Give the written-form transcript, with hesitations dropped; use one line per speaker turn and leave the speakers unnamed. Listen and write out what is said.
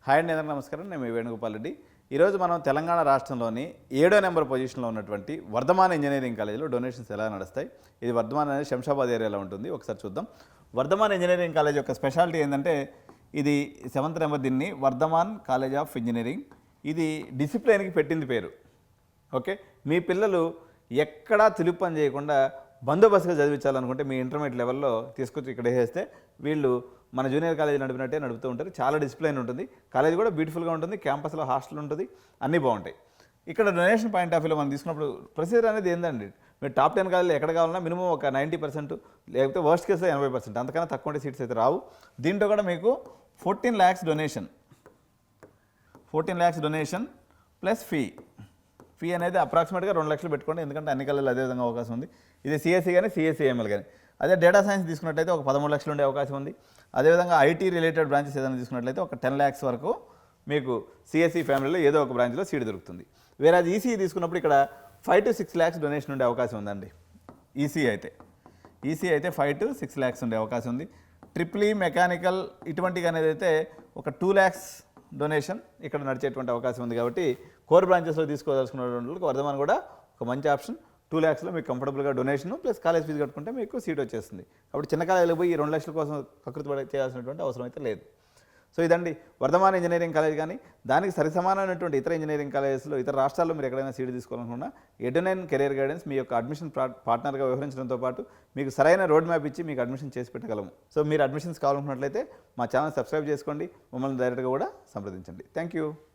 Hi అండి, అందరికీ నమస్కారం. నేను మీ వేణుగోపాల్ రెడ్డి. ఈరోజు మనం తెలంగాణ రాష్ట్రంలోని 7వ నెంబర్ పొజిషన్లో ఉన్నటువంటి వర్ధమాన్ ఇంజనీరింగ్ కాలేజీలో డొనేషన్స్ ఎలా నడుస్తాయి. ఇది వర్ధమాన్ అనేది శంషాబాద్ ఏరియాలో ఉంటుంది. ఒకసారి చూద్దాం. వర్ధమాన్ ఇంజనీరింగ్ కాలేజ్ యొక్క స్పెషాలిటీ ఏంటంటే ఇది 7th నెంబర్, దీన్ని వర్ధమాన్ కాలేజ్ ఆఫ్ ఇంజనీరింగ్. ఇది డిసిప్లిన్కి పెట్టింది పేరు. ఓకే, మీ పిల్లలు ఎక్కడా తులి పని చేయకుండా బందోబస్తుగా చదివించాలనుకుంటే మీ ఇంటర్మీడియట్ లెవెల్లో తీసుకొచ్చి ఇక్కడ వేస్తే వీళ్ళు మన జూనియర్ కాలేజీ నడిపినట్టే నడుపుతూ ఉంటారు. చాలా డిసిప్లైన్ ఉంటుంది. కాలేజ్ కూడా బ్యూటిఫుల్గా ఉంటుంది. క్యాంపస్లో హాస్టల్ ఉంటుంది. అన్నీ బాగుంటాయి. ఇక్కడ డొనేషన్ పాయింట్ ఆఫ్ వ్యూలో మనం తీసుకున్నప్పుడు ప్రొసీజర్ అనేది ఏంటండి, మీరు టాప్ 10 కాలేజీలో ఎక్కడ కావాలన్నా మినిమం ఒక 90% లేకపోతే వర్స్ట్ కేసులో 80%, అంతకన్నా తక్కువ ఉంటే సీట్స్ అయితే రావు. దీంట్లో కూడా మీకు 14 lakhs donation, 14 lakhs donation plus fee అనేది అప్రాక్సిమేట్గా 2 లక్షలు పెట్టుకోండి. ఎందుకంటే అన్ని కాలేజీలు అదే విధంగా అవకాశం ఉంది. ఇది సిఎస్సి కానీ సిఎస్సిఎంఎల్ కానీ. అదే డేటా సైన్స్ తీసుకున్నట్లయితే ఒక 13 లక్షలు ఉండే అవకాశం ఉంది. అదేవిధంగా ఐటీ రిలేటెడ్ బ్రాంచెస్ ఏదైనా తీసుకున్నట్లయితే ఒక 10 lakhs వరకు మీకు సిఎస్సి ఫ్యామిలీలో ఏదో ఒక బ్రాంచ్లో సీట్ దొరుకుతుంది. వేరే అది ఈసీఈ తీసుకున్నప్పుడు ఇక్కడ 5 to 6 lakhs డొనేషన్ ఉండే అవకాశం ఉందండి. ఈసీఈ అయితే 5 to 6 lakhs ఉండే అవకాశం ఉంది. ట్రిపుల్ ఈ మెకానికల్ ఇటువంటివి అనేది అయితే ఒక 2 lakhs డొనేషన్ ఇక్కడ నడిచేటువంటి అవకాశం ఉంది. కాబట్టి కోర్ బ్రాంచెస్లో తీసుకోదలుచుకున్న వాళ్ళకి వర్ధమాన్ కూడా ఒక మంచి ఆప్షన్. 2 lakhsలో మీకు కంఫర్టబుల్గా డొనేషన్ ప్లస్ కాలేజ్ ఫీజు కట్టుకుంటే మీకు సీట్ వచ్చేస్తుంది. కాబట్టి చిన్న కాలేజీలో పోయి ఈ 2 లక్షల కోసం కకృతి చేయాల్సినటువంటి అవసరం అయితే లేదు. సో ఇదండి వర్ధమాన్ ఇంజనీరింగ్ కాలేజ్. కానీ దానికి సరిసమానమైనటువంటి ఇతర ఇంజనీరింగ్ కాలేజెస్లో ఇతర రాష్ట్రాల్లో మీరు ఎక్కడైనా సీట్ తీసుకోవాలనుకున్నా ఎడ్9 కెరియర్ గైడెన్స్ మీ యొక్క అడ్మిషన్ పార్ట్నర్గా వ్యవహరించడంతో పాటు మీకు సరైన రోడ్ మ్యాప్ ఇచ్చి మీకు అడ్మిషన్ చేసి పెట్టగలము. సో మీరు అడ్మిషన్స్ కావాలనుకున్నట్లయితే మా ఛానల్ సబ్స్క్రైబ్ చేసుకోండి. మమ్మల్ని డైరెక్ట్గా కూడా సంప్రదించండి. Thank you.